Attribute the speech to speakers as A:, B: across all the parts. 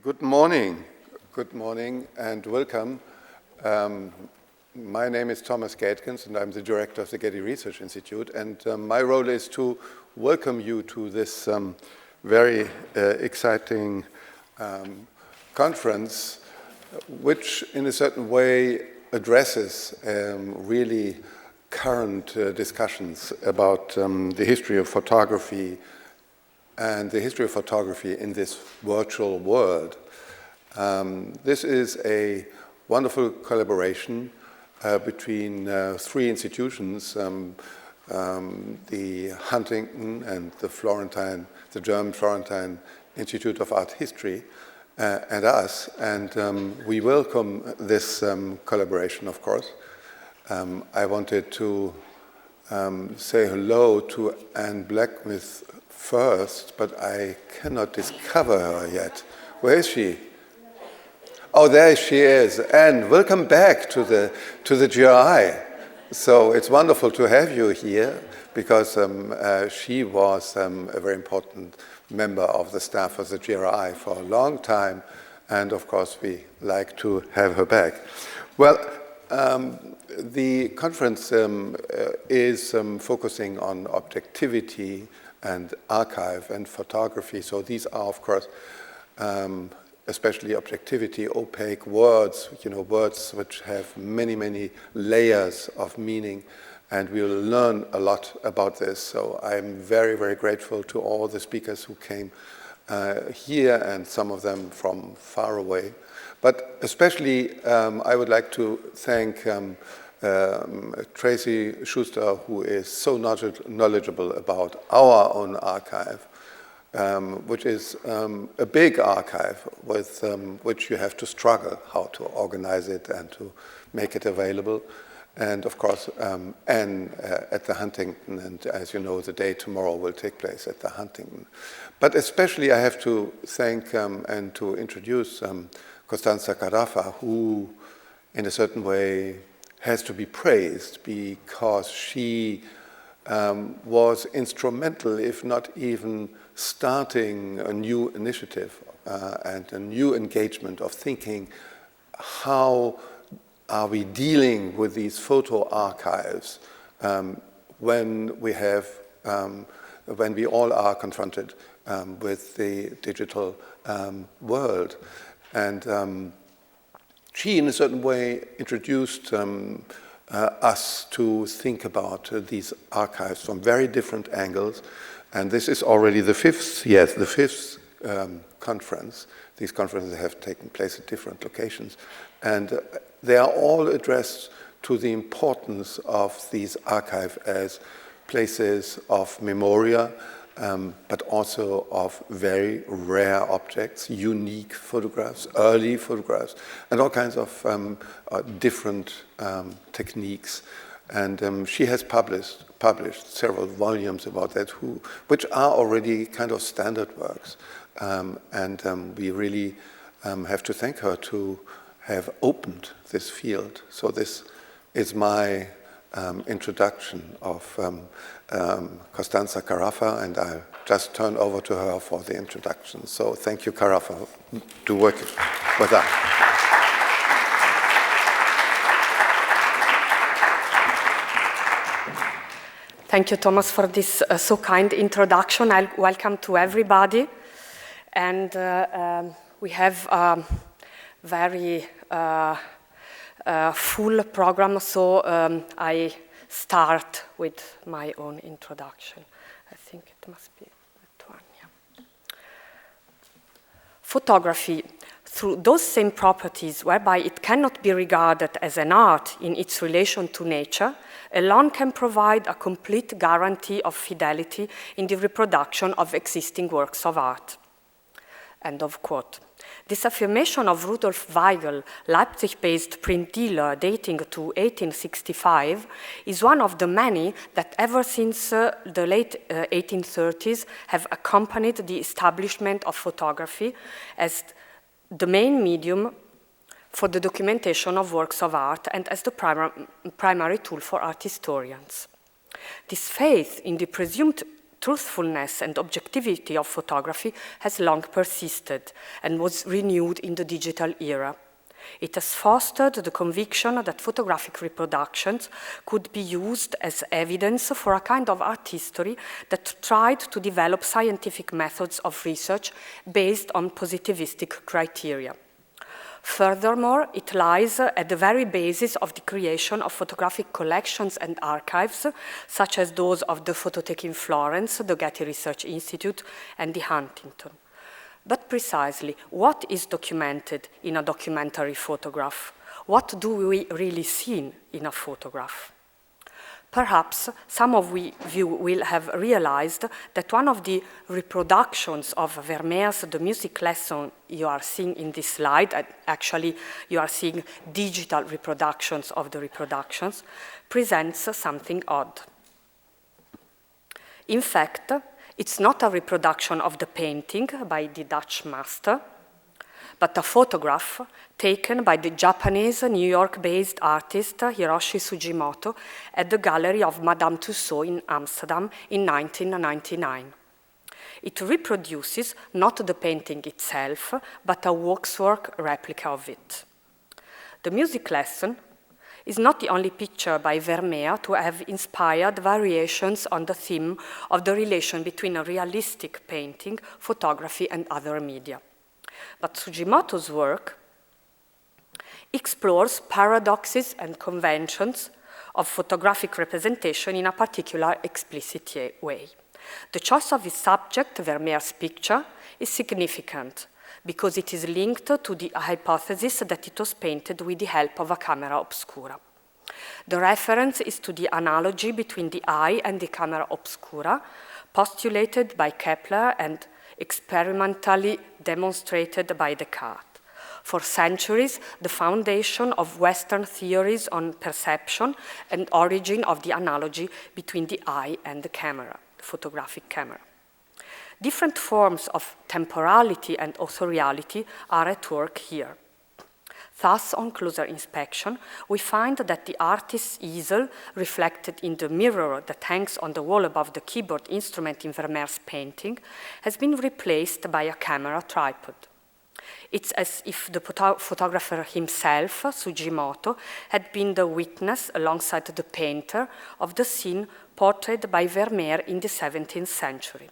A: Good morning and welcome. My name is Thomas Gaehtgens and I'm the director of the Getty Research Institute, and my role is to welcome you to this very exciting conference, which in a certain way addresses really current discussions about the history of photography and the history of photography in this virtual world. This is a wonderful collaboration between three institutions, the Huntington and the German Florentine Institute of Art History, and us. And we welcome this collaboration, of course. I wanted to say hello to Anne Blacksmith first, but I cannot discover her yet. Where is she? Oh, there she is. Anne, welcome back to the GRI. So it's wonderful to have you here because she was a very important member of the staff of the GRI for a long time, and of course we like to have her back. Well, the conference is focusing on objectivity and archive and photography. So these are, of course, especially objectivity, opaque words, words which have many, many layers of meaning. And we will learn a lot about this. So I'm very, very grateful to all the speakers who came here, and some of them from far away. But especially, I would like to thank Tracy Schuster, who is so knowledgeable about our own archive, which is a big archive with which you have to struggle how to organize it and to make it available. And of course, Anne at the Huntington, and as you know, the day tomorrow will take place at the Huntington. But especially I have to thank and to introduce Costanza Caraffa, who in a certain way has to be praised because she was instrumental, if not even starting a new initiative and a new engagement of thinking how are we dealing with these photo archives when we all are confronted with the digital world. And she, in a certain way, introduced us to think about these archives from very different angles. And this is already the fifth conference. These conferences have taken place at different locations. And they are all addressed to the importance of these archives as places of memoria, but also of very rare objects, unique photographs, early photographs, and all kinds of different techniques. And she has published several volumes about that, which are already kind of standard works. And we really have to thank her to have opened this field. So this is my introduction of Costanza Caraffa, and I'll just turn over to her for the introduction. So thank you, Caraffa, to work with us.
B: Thank you, Thomas, for this so kind introduction. Welcome to everybody. And we have a very full program, so I start with my own introduction. I think it must be that one, yeah. Photography, through those same properties whereby it cannot be regarded as an art in its relation to nature, alone can provide a complete guarantee of fidelity in the reproduction of existing works of art. End of quote. This affirmation of Rudolf Weigel, Leipzig-based print dealer dating to 1865, is one of the many that ever since the late 1830s have accompanied the establishment of photography as the main medium for the documentation of works of art and as the primary tool for art historians. This faith in the presumed truthfulness and objectivity of photography has long persisted and was renewed in the digital era. It has fostered the conviction that photographic reproductions could be used as evidence for a kind of art history that tried to develop scientific methods of research based on positivistic criteria. Furthermore, it lies at the very basis of the creation of photographic collections and archives, such as those of the Photothèque in Florence, the Getty Research Institute, and the Huntington. But precisely, what is documented in a documentary photograph? What do we really see in a photograph? Perhaps some of you will have realized that one of the reproductions of Vermeer's The Music Lesson you are seeing in this slide, actually you are seeing digital reproductions of the reproductions, presents something odd. In fact, it's not a reproduction of the painting by the Dutch master, but a photograph taken by the Japanese New York-based artist Hiroshi Sugimoto at the Gallery of Madame Tussauds in Amsterdam in 1999. It reproduces not the painting itself, but a waxwork replica of it. The Music Lesson is not the only picture by Vermeer to have inspired variations on the theme of the relation between a realistic painting, photography, and other media. But Sugimoto's work explores paradoxes and conventions of photographic representation in a particular explicit way. The choice of his subject, Vermeer's picture, is significant because it is linked to the hypothesis that it was painted with the help of a camera obscura. The reference is to the analogy between the eye and the camera obscura, postulated by Kepler and experimentally demonstrated by Descartes. For centuries, the foundation of Western theories on perception and origin of the analogy between the eye and the camera, the photographic camera. Different forms of temporality and authoriality are at work here. Thus, on closer inspection, we find that the artist's easel, reflected in the mirror that hangs on the wall above the keyboard instrument in Vermeer's painting, has been replaced by a camera tripod. It's as if the photographer himself, Sugimoto, had been the witness, alongside the painter, of the scene portrayed by Vermeer in the 17th century.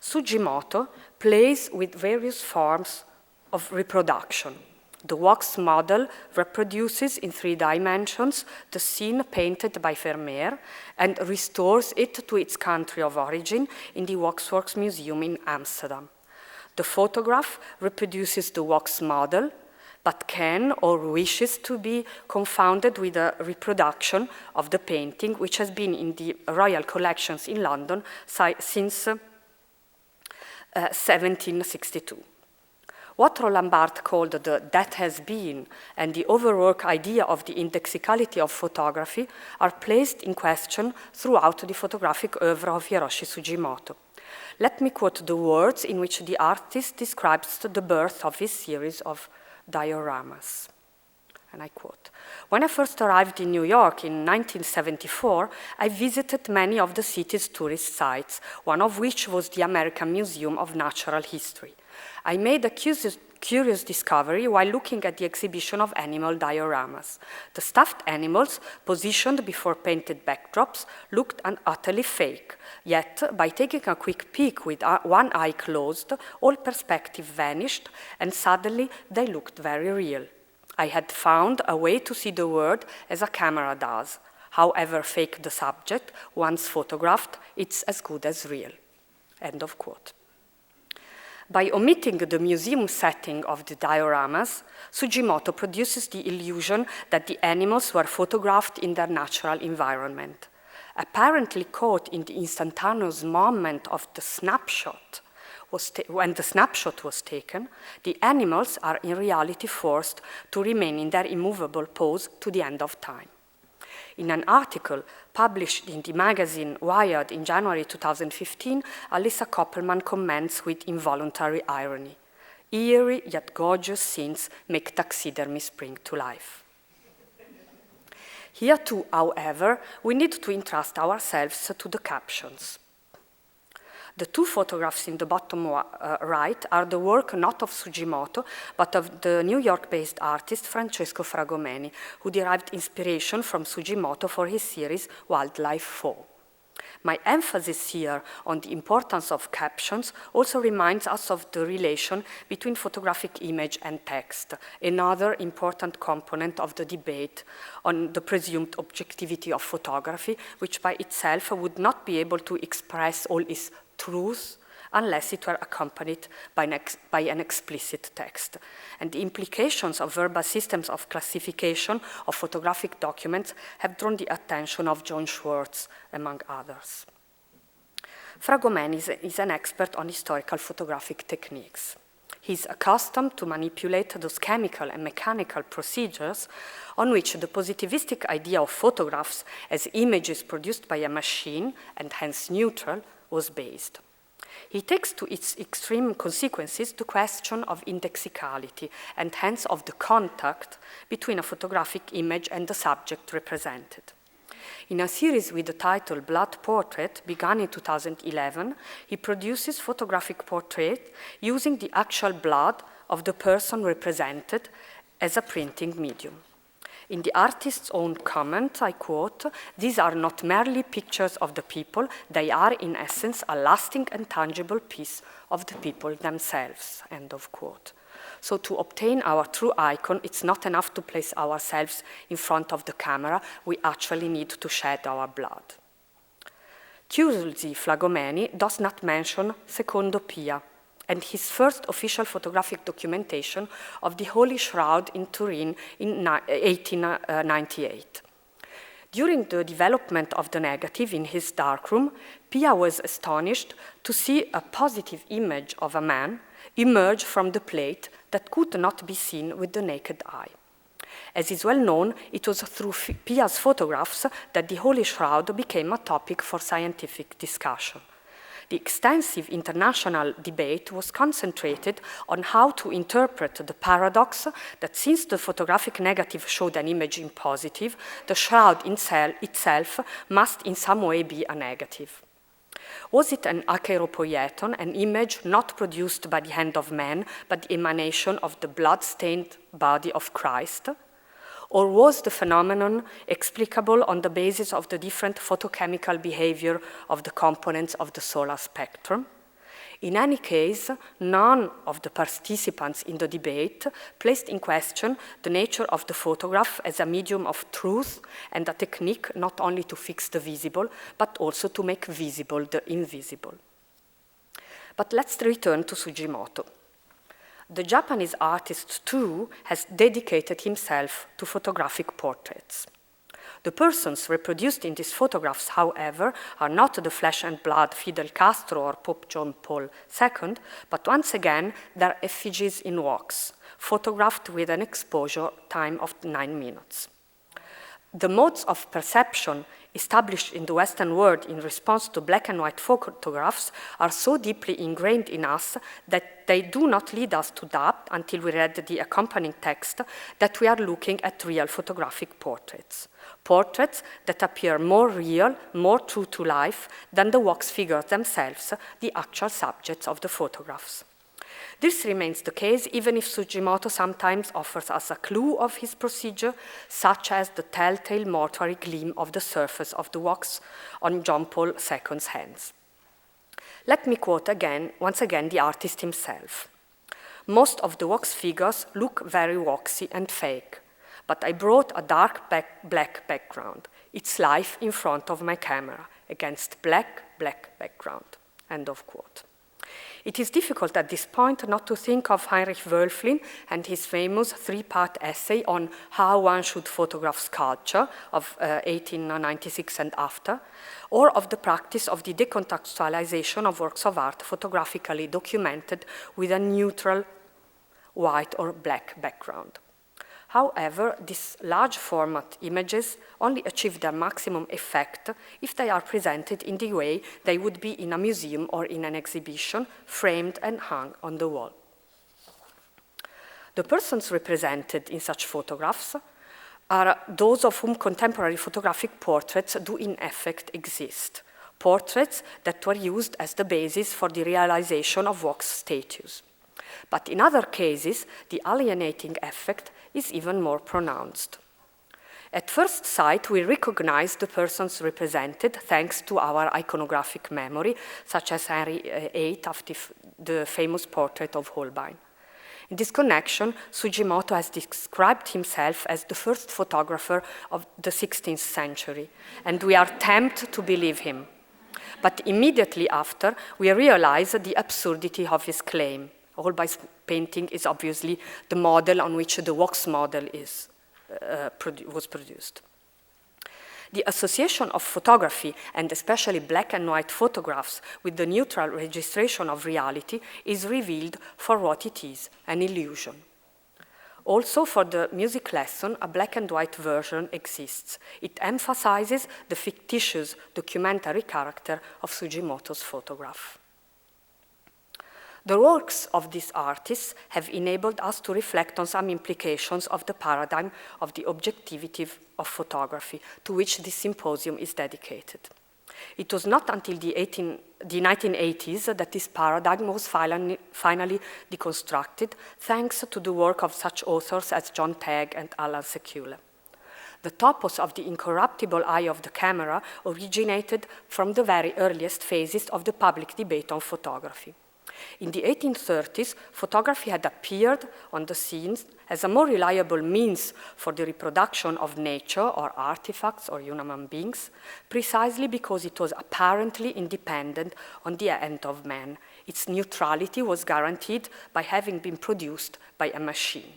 B: Sugimoto plays with various forms of reproduction. The wax model reproduces in 3 dimensions the scene painted by Vermeer and restores it to its country of origin in the Waxworks Museum in Amsterdam. The photograph reproduces the wax model, but can or wishes to be confounded with a reproduction of the painting, which has been in the Royal Collections in London since 1762. What Roland Barthes called the "that has been" and the overwork idea of the indexicality of photography are placed in question throughout the photographic oeuvre of Hiroshi Sugimoto. Let me quote the words in which the artist describes the birth of his series of dioramas. And I quote, "When I first arrived in New York in 1974, I visited many of the city's tourist sites, one of which was the American Museum of Natural History. I made a curious discovery while looking at the exhibition of animal dioramas. The stuffed animals, positioned before painted backdrops, looked utterly fake. Yet, by taking a quick peek with one eye closed, all perspective vanished, and suddenly they looked very real. I had found a way to see the world as a camera does. However fake the subject, once photographed, it's as good as real." End of quote. By omitting the museum setting of the dioramas, Sugimoto produces the illusion that the animals were photographed in their natural environment. Apparently caught in the instantaneous moment of the snapshot, when the snapshot was taken, the animals are in reality forced to remain in their immovable pose to the end of time. In an article published in the magazine Wired in January 2015, Alyssa Koppelman comments with involuntary irony. "Eerie yet gorgeous scenes make taxidermy spring to life." Here too, however, we need to entrust ourselves to the captions. The two photographs in the bottom right are the work not of Sugimoto, but of the New York-based artist Francesco Fragomeni, who derived inspiration from Sugimoto for his series Wildlife 4. My emphasis here on the importance of captions also reminds us of the relation between photographic image and text, another important component of the debate on the presumed objectivity of photography, which by itself would not be able to express all its truth unless it were accompanied by an explicit text. And the implications of verbal systems of classification of photographic documents have drawn the attention of Joan Schwartz, among others. Fragomeni is an expert on historical photographic techniques. He's accustomed to manipulate those chemical and mechanical procedures on which the positivistic idea of photographs as images produced by a machine, and hence neutral, was based. He takes to its extreme consequences the question of indexicality, and hence of the contact between a photographic image and the subject represented. In a series with the title Blood Portrait, begun in 2011, he produces photographic portraits using the actual blood of the person represented as a printing medium. In the artist's own comment, I quote, "These are not merely pictures of the people, they are in essence a lasting and tangible piece of the people themselves," end of quote. So to obtain our true icon, it's not enough to place ourselves in front of the camera, we actually need to shed our blood. Curiously, Fragomeni does not mention Secondo Pia, and his first official photographic documentation of the Holy Shroud in Turin in 1898. During the development of the negative in his darkroom, Pia was astonished to see a positive image of a man emerge from the plate that could not be seen with the naked eye. As is well known, it was through Pia's photographs that the Holy Shroud became a topic for scientific discussion. The extensive international debate was concentrated on how to interpret the paradox that since the photographic negative showed an image in positive, the shroud itself must in some way be a negative. Was it an acheiropoieton, an image not produced by the hand of man, but the emanation of the blood-stained body of Christ? Or was the phenomenon explicable on the basis of the different photochemical behavior of the components of the solar spectrum? In any case, none of the participants in the debate placed in question the nature of the photograph as a medium of truth and a technique not only to fix the visible, but also to make visible the invisible. But let's return to Sugimoto. The Japanese artist, too, has dedicated himself to photographic portraits. The persons reproduced in these photographs, however, are not the flesh and blood Fidel Castro or Pope John Paul II, but once again, their effigies in wax, photographed with an exposure time of 9 minutes. The modes of perception established in the Western world in response to black and white photographs are so deeply ingrained in us that they do not lead us to doubt, until we read the accompanying text, that we are looking at real photographic portraits. Portraits that appear more real, more true to life than the wax figures themselves, the actual subjects of the photographs. This remains the case even if Sugimoto sometimes offers us a clue of his procedure, such as the telltale mortuary gleam of the surface of the wax on John Paul II's hands. Let me quote once again the artist himself. "Most of the wax figures look very waxy and fake, but I brought a dark black background. It's life in front of my camera, against black background," end of quote. It is difficult at this point not to think of Heinrich Wölfflin and his famous 3-part essay on how one should photograph sculpture of 1896 and after, or of the practice of the decontextualization of works of art photographically documented with a neutral white or black background. However, these large format images only achieve their maximum effect if they are presented in the way they would be in a museum or in an exhibition, framed and hung on the wall. The persons represented in such photographs are those of whom contemporary photographic portraits do in effect exist. portraits that were used as the basis for the realization of wax statues. But in other cases, the alienating effect is even more pronounced. At first sight, we recognize the persons represented thanks to our iconographic memory, such as Henry VIII of the famous portrait of Holbein. In this connection, Sugimoto has described himself as the first photographer of the 16th century, and we are tempted to believe him. But immediately after, we realize the absurdity of his claim. Holbein's painting is obviously the model on which the wax model was produced. The association of photography, and especially black and white photographs, with the neutral registration of reality is revealed for what it is, an illusion. Also, for the music lesson, a black and white version exists. It emphasizes the fictitious documentary character of Sugimoto's photograph. The works of these artists have enabled us to reflect on some implications of the paradigm of the objectivity of photography, to which this symposium is dedicated. It was not until the 1980s that this paradigm was finally deconstructed, thanks to the work of such authors as John Tegg and Alan Sekula. The topos of the incorruptible eye of the camera originated from the very earliest phases of the public debate on photography. In the 1830s, photography had appeared on the scene as a more reliable means for the reproduction of nature or artifacts or human beings, precisely because it was apparently independent on the end of man. Its neutrality was guaranteed by having been produced by a machine.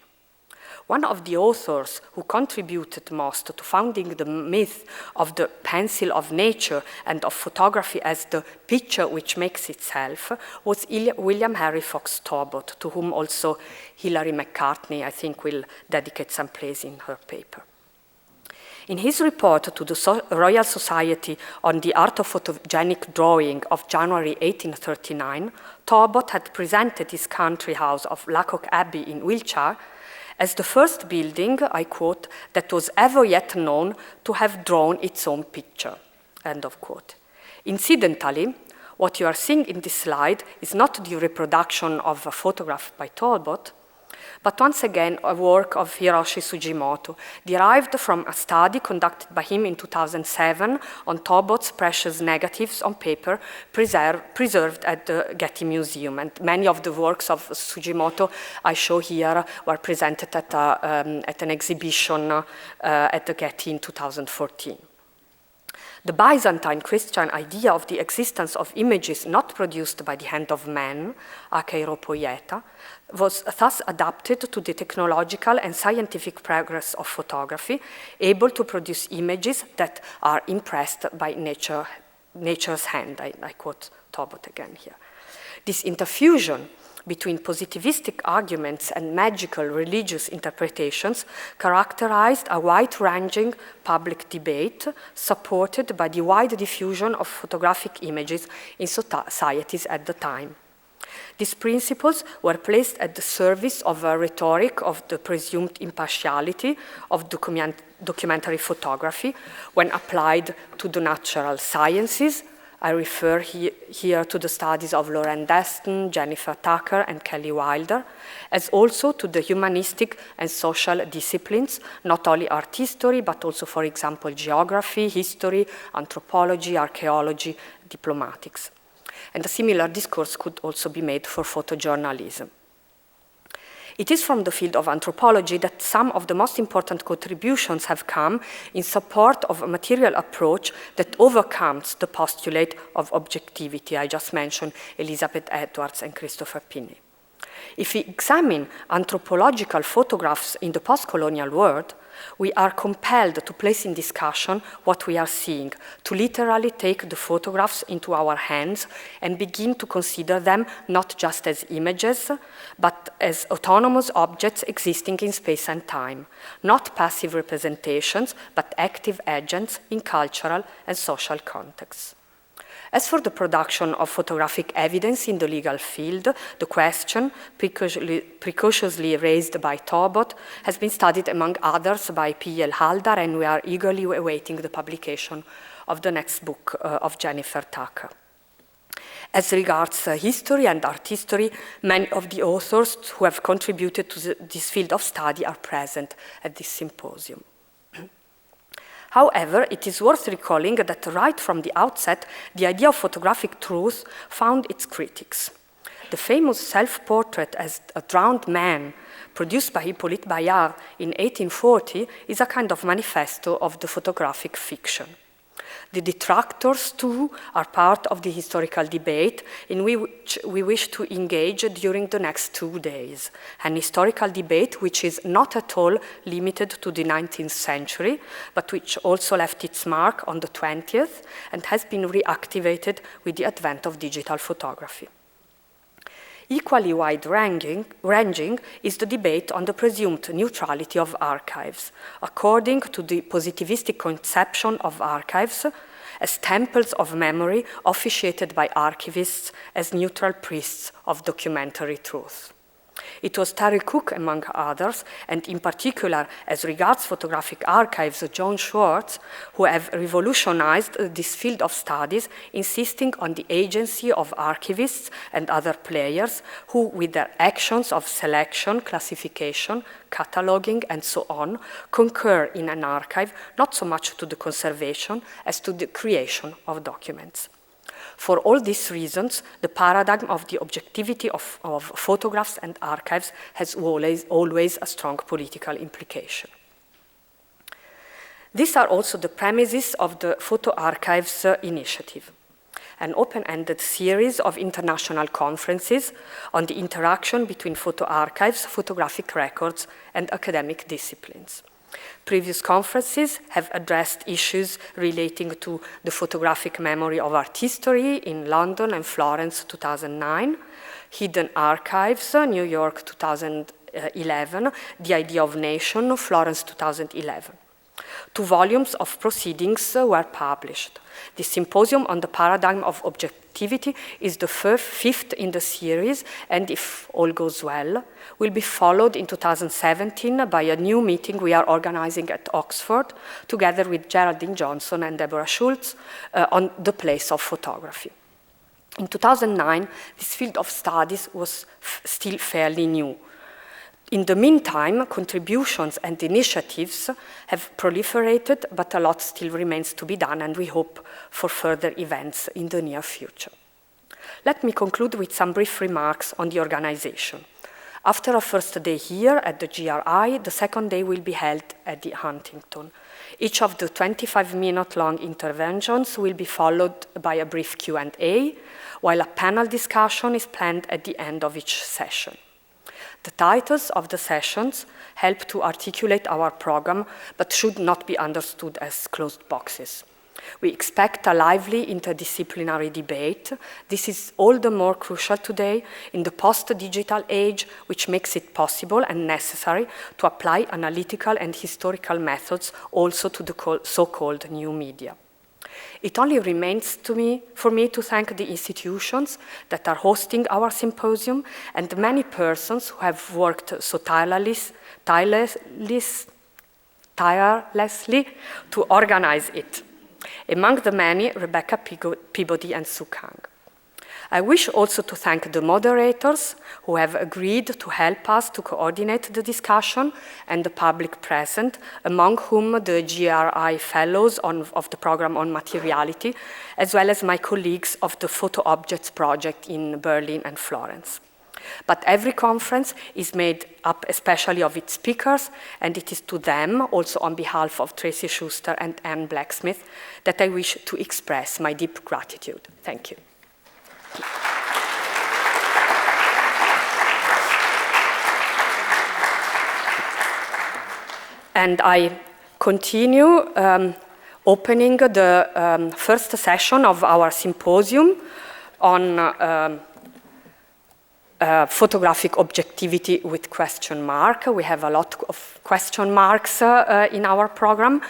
B: One of the authors who contributed most to founding the myth of the pencil of nature and of photography as the picture which makes itself was William Henry Fox Talbot, to whom also Hilary McCartney, I think, will dedicate some place in her paper. In his report to the Royal Society on the Art of Photogenic Drawing of January 1839, Talbot had presented his country house of Lacock Abbey in Wiltshire as the first building, I quote, that was ever yet known to have drawn its own picture, end of quote. Incidentally, what you are seeing in this slide is not the reproduction of a photograph by Talbot, but once again a work of Hiroshi Sugimoto, derived from a study conducted by him in 2007 on Talbot's precious negatives on paper preserved at the Getty Museum. And many of the works of Sugimoto I show here were presented at an exhibition at the Getty in 2014. The Byzantine Christian idea of the existence of images not produced by the hand of man, akeiropoieta, was thus adapted to the technological and scientific progress of photography, able to produce images that are impressed by nature's hand. I quote Talbot again here. This interfusion between positivistic arguments and magical religious interpretations characterized a wide-ranging public debate supported by the wide diffusion of photographic images in societies at the time. These principles were placed at the service of a rhetoric of the presumed impartiality of documentary photography when applied to the natural sciences. I refer here to the studies of Lauren Deston, Jennifer Tucker, and Kelly Wilder, as also to the humanistic and social disciplines, not only art history, but also, for example, geography, history, anthropology, archaeology, diplomatics. And a similar discourse could also be made for photojournalism. It is from the field of anthropology that some of the most important contributions have come in support of a material approach that overcomes the postulate of objectivity. I just mentioned Elizabeth Edwards and Christopher Pinney. If we examine anthropological photographs in the post-colonial world, we are compelled to place in discussion what we are seeing, to literally take the photographs into our hands and begin to consider them not just as images, but as autonomous objects existing in space and time, not passive representations, but active agents in cultural and social contexts. As for the production of photographic evidence in the legal field, the question, precociously raised by Talbot, has been studied among others by P.L. Haldar, and we are eagerly awaiting the publication of the next book of Jennifer Tucker. As regards history and art history, many of the authors who have contributed to this field of study are present at this symposium. However, it is worth recalling that right from the outset, the idea of photographic truth found its critics. The famous self-portrait as a drowned man, produced by Hippolyte Bayard in 1840, is a kind of manifesto of the photographic fiction. The detractors, too, are part of the historical debate in which we wish to engage during the next 2 days. An historical debate which is not at all limited to the 19th century, but which also left its mark on the 20th and has been reactivated with the advent of digital photography. Equally wide-ranging is the debate on the presumed neutrality of archives, according to the positivistic conception of archives as temples of memory officiated by archivists as neutral priests of documentary truth. It was Terry Cook, among others, and in particular, as regards photographic archives, Joan Schwartz, who have revolutionized this field of studies, insisting on the agency of archivists and other players who, with their actions of selection, classification, cataloging, and so on, concur in an archive not so much to the conservation as to the creation of documents. For all these reasons, the paradigm of the objectivity of photographs and archives has always a strong political implication. These are also the premises of the Photo Archives Initiative, an open-ended series of international conferences on the interaction between photo archives, photographic records, and academic disciplines. Previous conferences have addressed issues relating to the photographic memory of art history in London and Florence 2009, Hidden Archives, New York 2011, The Idea of Nation, Florence 2011. 2 volumes of proceedings were published. The Symposium on the Paradigm of Objectivity is the 5th in the series, and if all goes well, will be followed in 2017 by a new meeting we are organizing at Oxford, together with Geraldine Johnson and Deborah Schultz, on the place of photography. In 2009, this field of studies was still fairly new. In the meantime, contributions and initiatives have proliferated, but a lot still remains to be done, and we hope for further events in the near future. Let me conclude with some brief remarks on the organization. After a first day here at the GRI, the second day will be held at the Huntington. Each of the 25-minute-long interventions will be followed by a brief Q&A, while a panel discussion is planned at the end of each session. The titles of the sessions help to articulate our program, but should not be understood as closed boxes. We expect a lively interdisciplinary debate. This is all the more crucial today in the post-digital age, which makes it possible and necessary to apply analytical and historical methods also to the so-called new media. It only remains for me to thank the institutions that are hosting our symposium and many persons who have worked so tirelessly to organize it. Among the many, Rebecca Peabody and Sue Kang. I wish also to thank the moderators who have agreed to help us to coordinate the discussion and the public present, among whom the GRI fellows of the program on materiality, as well as my colleagues of the Photo Objects project in Berlin and Florence. But every conference is made up especially of its speakers, and it is to them, also on behalf of Tracy Schuster and Anne Blacksmith, that I wish to express my deep gratitude. Thank you. And I continue opening the first session of our symposium on photographic objectivity with question mark. We have a lot of question marks in our program.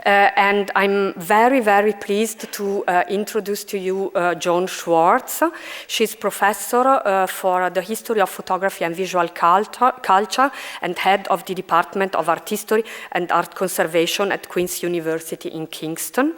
B: And I'm very, very pleased to introduce to you Joan Schwartz. She's professor for the history of photography and visual culture and head of the Department of Art History and Art Conservation at Queen's University in Kingston.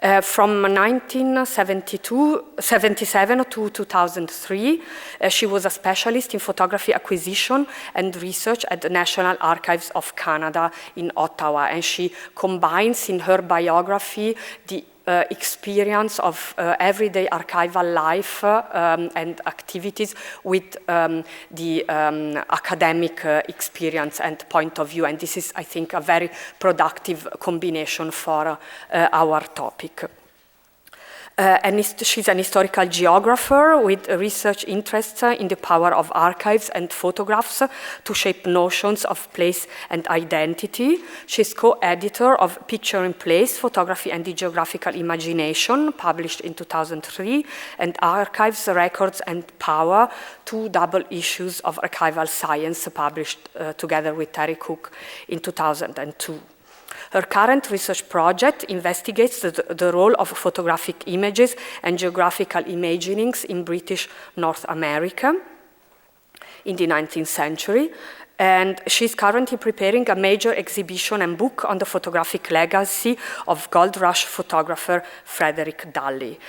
B: From 1977 to 2003, she was a specialist in photography acquisition and research at the National Archives of Canada in Ottawa, and she combines in her biography the experience of everyday archival life and activities with the academic experience and point of view. And this is, I think, a very productive combination for our topic. And she's an historical geographer with research interests in the power of archives and photographs to shape notions of place and identity. She's co-editor of Picture in Place, Photography and the Geographical Imagination, published in 2003, and Archives, Records and Power, 2 double issues of Archival Science, published together with Terry Cook in 2002. Her current research project investigates the role of photographic images and geographical imaginings in British North America in the 19th century. And she's currently preparing a major exhibition and book on the photographic legacy of Gold Rush photographer Frederick Dalley.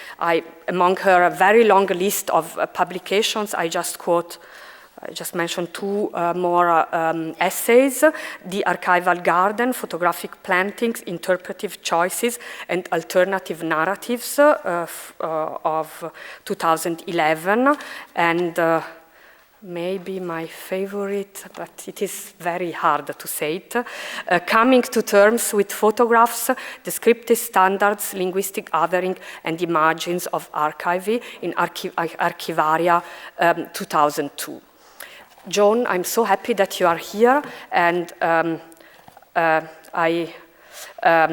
B: Among her very long list of publications, I just mentioned 2 more essays: The Archival Garden, Photographic Plantings, Interpretive Choices, and Alternative Narratives of 2011, and maybe my favorite, but it is very hard to say it, Coming to Terms with Photographs, Descriptive Standards, Linguistic Othering, and the Margins of Archivy in Archivaria 2002. Joan, I'm so happy that you are here, and I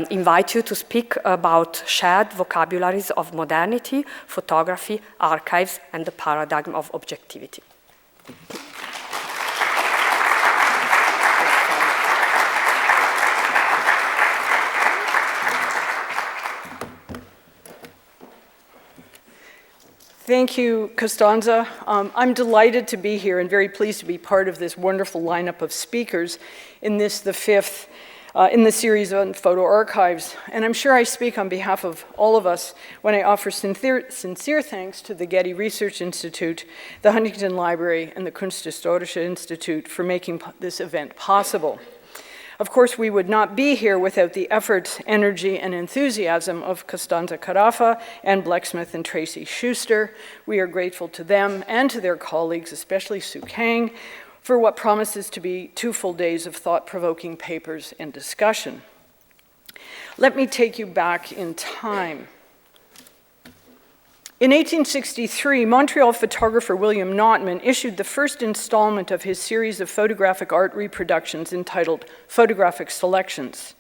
B: invite you to speak about shared vocabularies of modernity, photography, archives, and the paradigm of objectivity.
C: Thank you, Costanza. I'm delighted to be here and very pleased to be part of this wonderful lineup of speakers in this, the 5th in the series on photo archives. And I'm sure I speak on behalf of all of us when I offer sincere thanks to the Getty Research Institute, the Huntington Library, and the Kunsthistorische Institute for making this event possible. Of course, we would not be here without the efforts, energy, and enthusiasm of Costanza Caraffa, Ann Blecksmith, and Tracy Schuster. We are grateful to them and to their colleagues, especially Sue Kang, for what promises to be 2 full days of thought-provoking papers and discussion. Let me take you back in time. In 1863, Montreal photographer William Notman issued the first installment of his series of photographic art reproductions entitled Photographic Selections.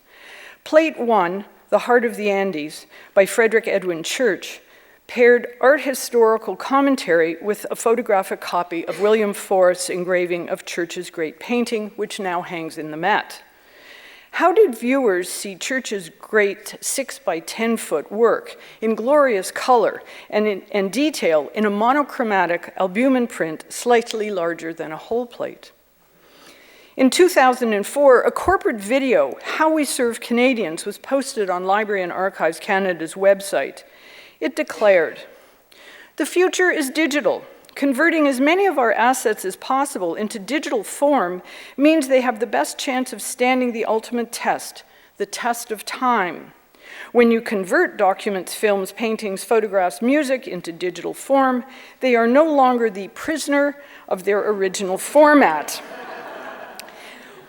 C: Plate 1, The Heart of the Andes, by Frederick Edwin Church, paired art historical commentary with a photographic copy of William Forrest's engraving of Church's great painting, which now hangs in the Met. How did viewers see Church's great 6 by 10 foot work in glorious color and detail in a monochromatic albumin print slightly larger than a whole plate? In 2004, a corporate video, How We Serve Canadians, was posted on Library and Archives Canada's website. It declared, "The future is digital. Converting as many of our assets as possible into digital form means they have the best chance of standing the ultimate test, the test of time. When you convert documents, films, paintings, photographs, music into digital form, they are no longer the prisoner of their original format."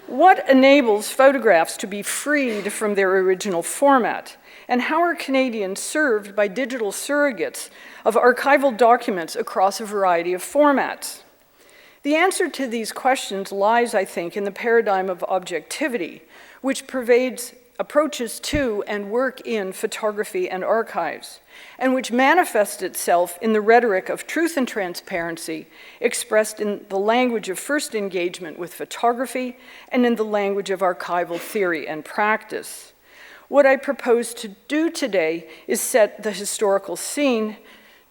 C: What enables photographs to be freed from their original format? And how are Canadians served by digital surrogates of archival documents across a variety of formats? The answer to these questions lies, I think, in the paradigm of objectivity, which pervades approaches to and work in photography and archives, and which manifests itself in the rhetoric of truth and transparency, expressed in the language of first engagement with photography and in the language of archival theory and practice. What I propose to do today is set the historical scene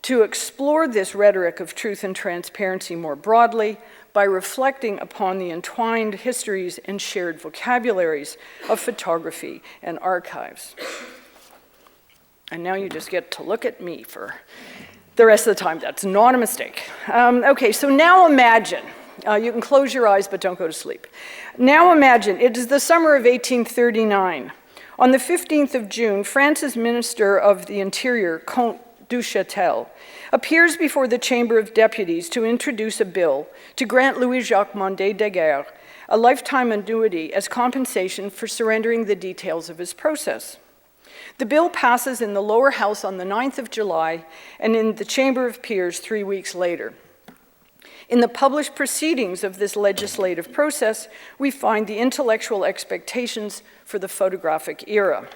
C: to explore this rhetoric of truth and transparency more broadly by reflecting upon the entwined histories and shared vocabularies of photography and archives. And now you just get to look at me for the rest of the time. That's not a mistake. Okay, so now imagine. You can close your eyes, but don't go to sleep. Now imagine, it is the summer of 1839. On the 15th of June, France's Minister of the Interior, Comte du Châtel, appears before the Chamber of Deputies to introduce a bill to grant Louis-Jacques Mandé Daguerre a lifetime annuity as compensation for surrendering the details of his process. The bill passes in the lower house on the 9th of July and in the Chamber of Peers 3 weeks later. In the published proceedings of this legislative process, we find the intellectual expectations for the photographic era.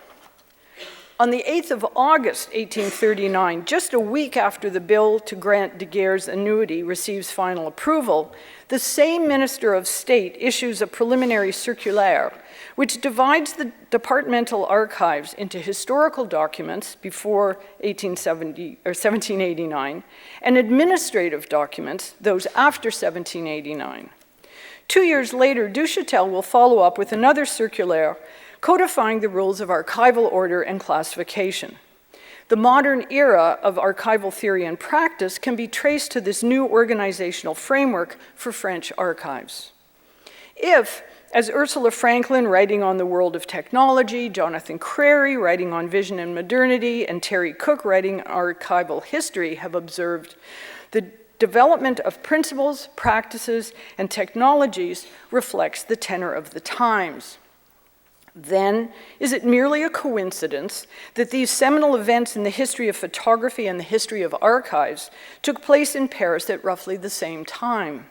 C: On the 8th of August, 1839, just a week after the bill to grant Daguerre's annuity receives final approval, the same Minister of State issues a preliminary circulaire which divides the departmental archives into historical documents before 1789 and administrative documents, those after 1789. 2 years later, du Châtel will follow up with another circulaire codifying the rules of archival order and classification. The modern era of archival theory and practice can be traced to this new organizational framework for French archives. If, as Ursula Franklin, writing on the world of technology, Jonathan Crary, writing on vision and modernity, and Terry Cook, writing archival history, have observed, the development of principles, practices, and technologies reflects the tenor of the times. Then, is it merely a coincidence that these seminal events in the history of photography and the history of archives took place in Paris at roughly the same time?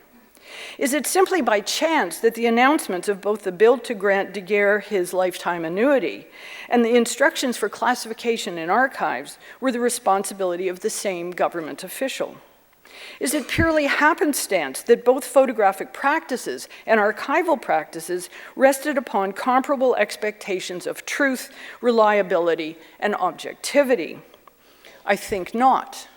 C: Is it simply by chance that the announcements of both the bill to grant Daguerre his lifetime annuity and the instructions for classification in archives were the responsibility of the same government official? Is it purely happenstance that both photographic practices and archival practices rested upon comparable expectations of truth, reliability, and objectivity? I think not.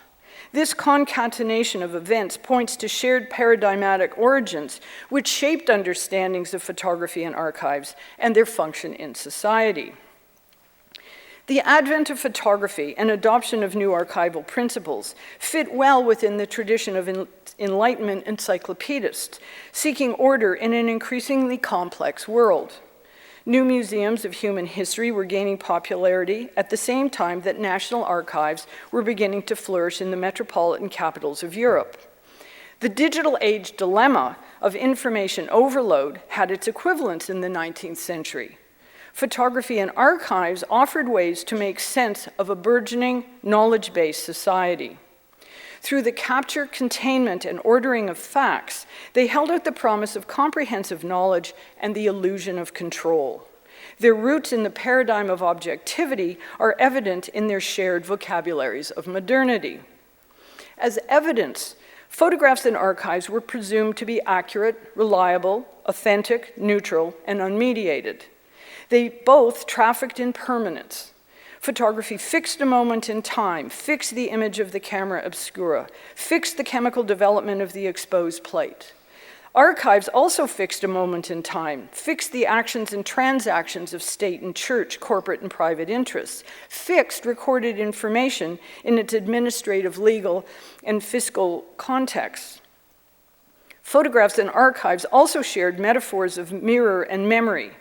C: This concatenation of events points to shared paradigmatic origins which shaped understandings of photography and archives and their function in society. The advent of photography and adoption of new archival principles fit well within the tradition of Enlightenment encyclopedists, seeking order in an increasingly complex world. New museums of human history were gaining popularity at the same time that national archives were beginning to flourish in the metropolitan capitals of Europe. The digital age dilemma of information overload had its equivalents in the 19th century. Photography and archives offered ways to make sense of a burgeoning, knowledge-based society. Through the capture, containment, and ordering of facts, they held out the promise of comprehensive knowledge and the illusion of control. Their roots in the paradigm of objectivity are evident in their shared vocabularies of modernity. As evidence, photographs and archives were presumed to be accurate, reliable, authentic, neutral, and unmediated. They both trafficked in permanence. Photography fixed a moment in time, fixed the image of the camera obscura, fixed the chemical development of the exposed plate. Archives also fixed a moment in time, fixed the actions and transactions of state and church, corporate and private interests, fixed recorded information in its administrative, legal, and fiscal contexts. Photographs and archives also shared metaphors of mirror and memory.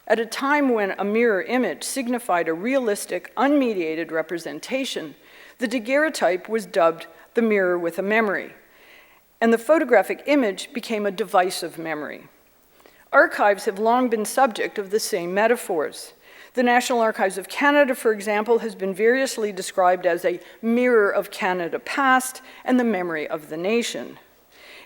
C: At a time when a mirror image signified a realistic, unmediated representation, the daguerreotype was dubbed the mirror with a memory, and the photographic image became a device of memory. Archives have long been subject of the same metaphors. The National Archives of Canada, for example, has been variously described as a mirror of Canada past and the memory of the nation.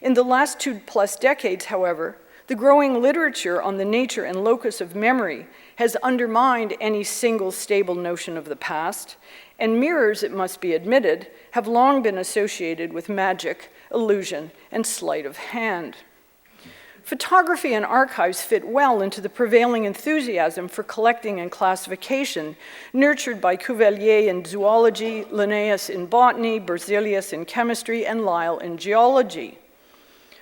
C: In the last 2+ decades, however, the growing literature on the nature and locus of memory has undermined any single stable notion of the past, and mirrors, it must be admitted, have long been associated with magic, illusion, and sleight of hand. Photography and archives fit well into the prevailing enthusiasm for collecting and classification, nurtured by Cuvier in zoology, Linnaeus in botany, Berzelius in chemistry, and Lyell in geology.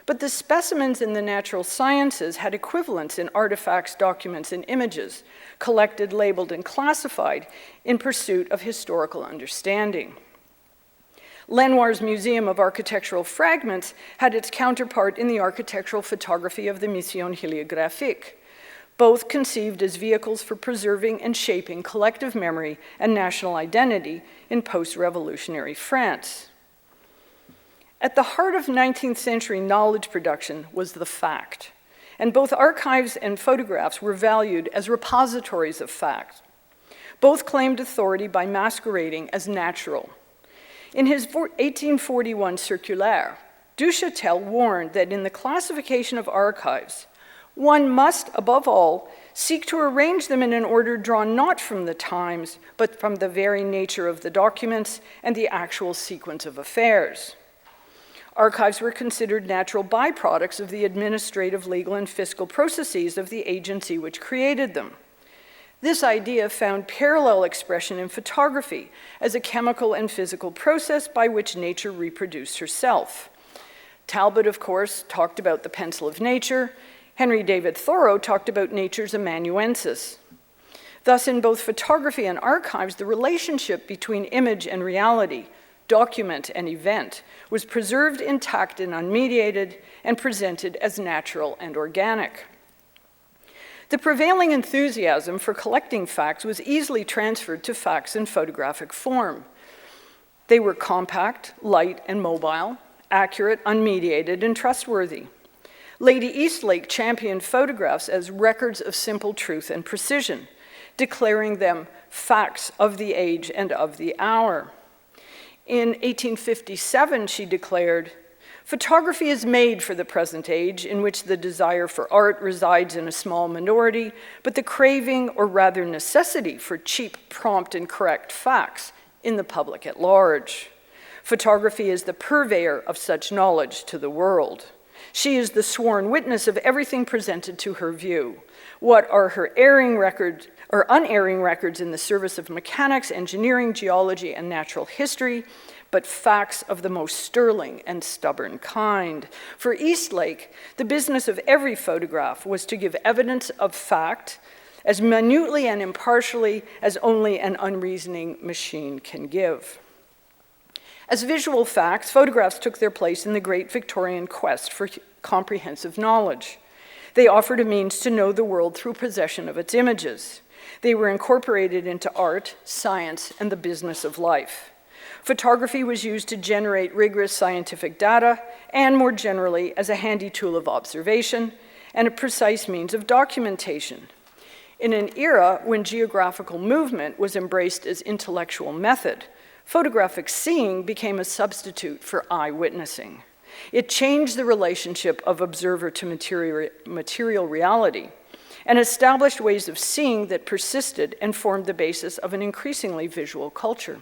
C: But the specimens in the natural sciences had equivalents in artifacts, documents, and images, collected, labeled, and classified in pursuit of historical understanding. Lenoir's Museum of Architectural Fragments had its counterpart in the architectural photography of the Mission Héliographique, both conceived as vehicles for preserving and shaping collective memory and national identity in post-revolutionary France. At the heart of 19th century knowledge production was the fact, and both archives and photographs were valued as repositories of fact. Both claimed authority by masquerading as natural. In his 1841 circulaire, Duchatel warned that in the classification of archives, one must, above all, seek to arrange them in an order drawn not from the times, but from the very nature of the documents and the actual sequence of affairs. Archives were considered natural byproducts of the administrative, legal, and fiscal processes of the agency which created them. This idea found parallel expression in photography as a chemical and physical process by which nature reproduced herself. Talbot, of course, talked about the pencil of nature. Henry David Thoreau talked about nature's amanuensis. Thus, in both photography and archives, the relationship between image and reality, document and event, was preserved intact and unmediated and presented as natural and organic. The prevailing enthusiasm for collecting facts was easily transferred to facts in photographic form. They were compact, light, and mobile, accurate, unmediated, and trustworthy. Lady Eastlake championed photographs as records of simple truth and precision, declaring them facts of the age and of the hour. In 1857, she declared, "Photography is made for the present age, in which the desire for art resides in a small minority, but the craving, or rather necessity, for cheap, prompt, and correct facts in the public at large. Photography is the purveyor of such knowledge to the world. She is the sworn witness of everything presented to her view. What are her erring records or unerring records in the service of mechanics, engineering, geology, and natural history, but facts of the most sterling and stubborn kind?" For Eastlake, the business of every photograph was to give evidence of fact as minutely and impartially as only an unreasoning machine can give. As visual facts, photographs took their place in the great Victorian quest for comprehensive knowledge. They offered a means to know the world through possession of its images. They were incorporated into art, science, and the business of life. Photography was used to generate rigorous scientific data and, more generally, as a handy tool of observation and a precise means of documentation. In an era when geographical movement was embraced as intellectual method, photographic seeing became a substitute for eyewitnessing. It changed the relationship of observer to material reality and established ways of seeing that persisted and formed the basis of an increasingly visual culture.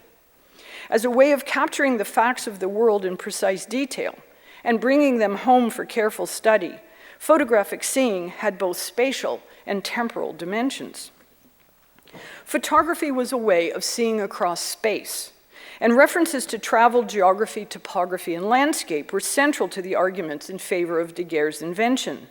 C: As a way of capturing the facts of the world in precise detail and bringing them home for careful study, photographic seeing had both spatial and temporal dimensions. Photography was a way of seeing across space, and references to travel, geography, topography, and landscape were central to the arguments in favor of Daguerre's invention.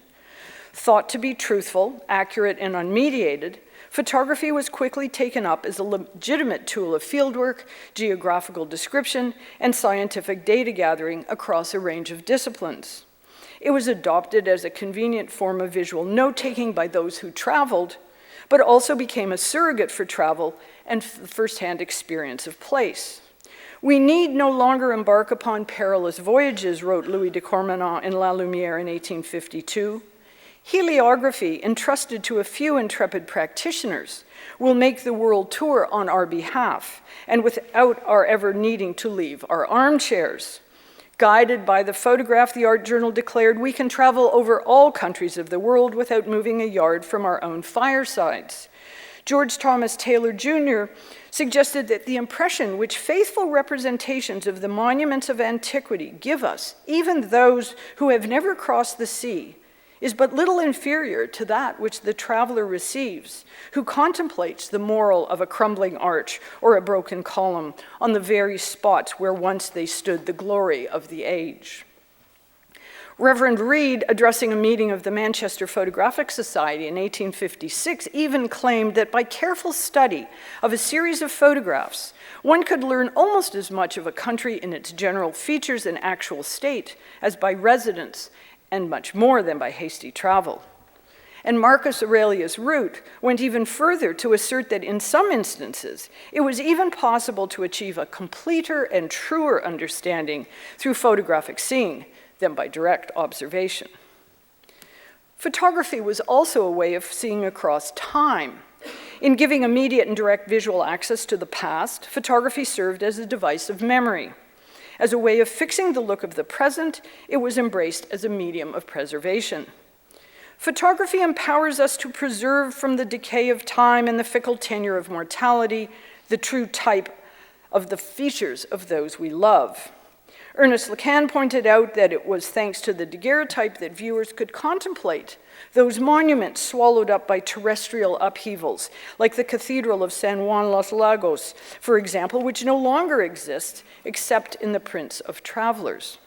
C: Thought to be truthful, accurate, and unmediated, photography was quickly taken up as a legitimate tool of fieldwork, geographical description, and scientific data gathering across a range of disciplines. It was adopted as a convenient form of visual note-taking by those who traveled, but also became a surrogate for travel and first-hand experience of place. "We need no longer embark upon perilous voyages," wrote Louis de Cormenin in La Lumière in 1852. "Heliography, entrusted to a few intrepid practitioners, will make the world tour on our behalf, and without our ever needing to leave our armchairs. Guided by the photograph," the art journal declared, "we can travel over all countries of the world without moving a yard from our own firesides." George Thomas Taylor Jr. suggested that the impression which faithful representations of the monuments of antiquity give us, even those who have never crossed the sea, is but little inferior to that which the traveler receives, who contemplates the moral of a crumbling arch or a broken column on the very spots where once they stood the glory of the age. Reverend Reed, addressing a meeting of the Manchester Photographic Society in 1856, even claimed that by careful study of a series of photographs, one could learn almost as much of a country in its general features and actual state as by residence, and much more than by hasty travel. And Marcus Aurelius Root went even further to assert that in some instances, it was even possible to achieve a completer and truer understanding through photographic seeing than by direct observation. Photography was also a way of seeing across time. In giving immediate and direct visual access to the past, photography served as a device of memory. As a way of fixing the look of the present, it was embraced as a medium of preservation. Photography empowers us to preserve from the decay of time and the fickle tenure of mortality the true type of the features of those we love. Ernest Lecan pointed out that it was thanks to the daguerreotype that viewers could contemplate those monuments swallowed up by terrestrial upheavals, like the Cathedral of San Juan Los Lagos, for example, which no longer exists except in the prints of travelers.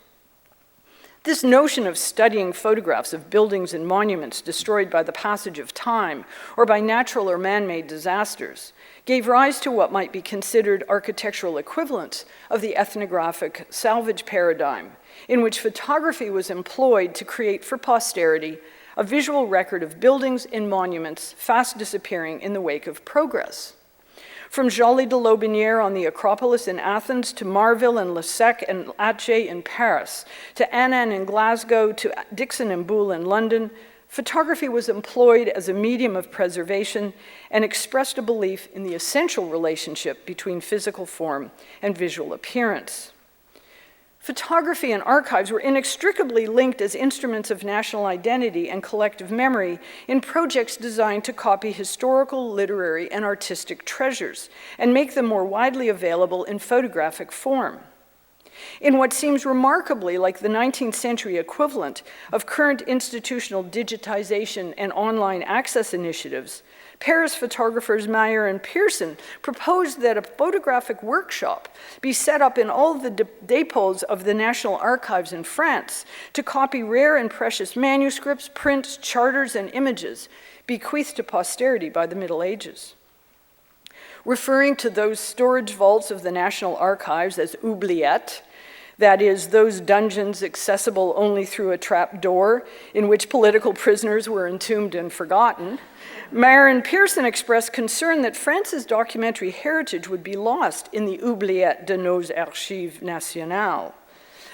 C: This notion of studying photographs of buildings and monuments destroyed by the passage of time or by natural or man-made disasters gave rise to what might be considered architectural equivalents of the ethnographic salvage paradigm, in which photography was employed to create for posterity a visual record of buildings and monuments fast disappearing in the wake of progress. From Joly de Lotbinière on the Acropolis in Athens to Marville and Lasec and Atget in Paris, to Annan in Glasgow, to Dixon and Boole in London, photography was employed as a medium of preservation and expressed a belief in the essential relationship between physical form and visual appearance. Photography and archives were inextricably linked as instruments of national identity and collective memory in projects designed to copy historical, literary, and artistic treasures and make them more widely available in photographic form. In what seems remarkably like the 19th century equivalent of current institutional digitization and online access initiatives, Paris photographers Meyer and Pearson proposed that a photographic workshop be set up in all the depots of the National Archives in France to copy rare and precious manuscripts, prints, charters, and images bequeathed to posterity by the Middle Ages. Referring to those storage vaults of the National Archives as oubliettes, that is, those dungeons accessible only through a trap door in which political prisoners were entombed and forgotten, Meyer and Pearson expressed concern that France's documentary heritage would be lost in the oubliettes de nos archives nationales.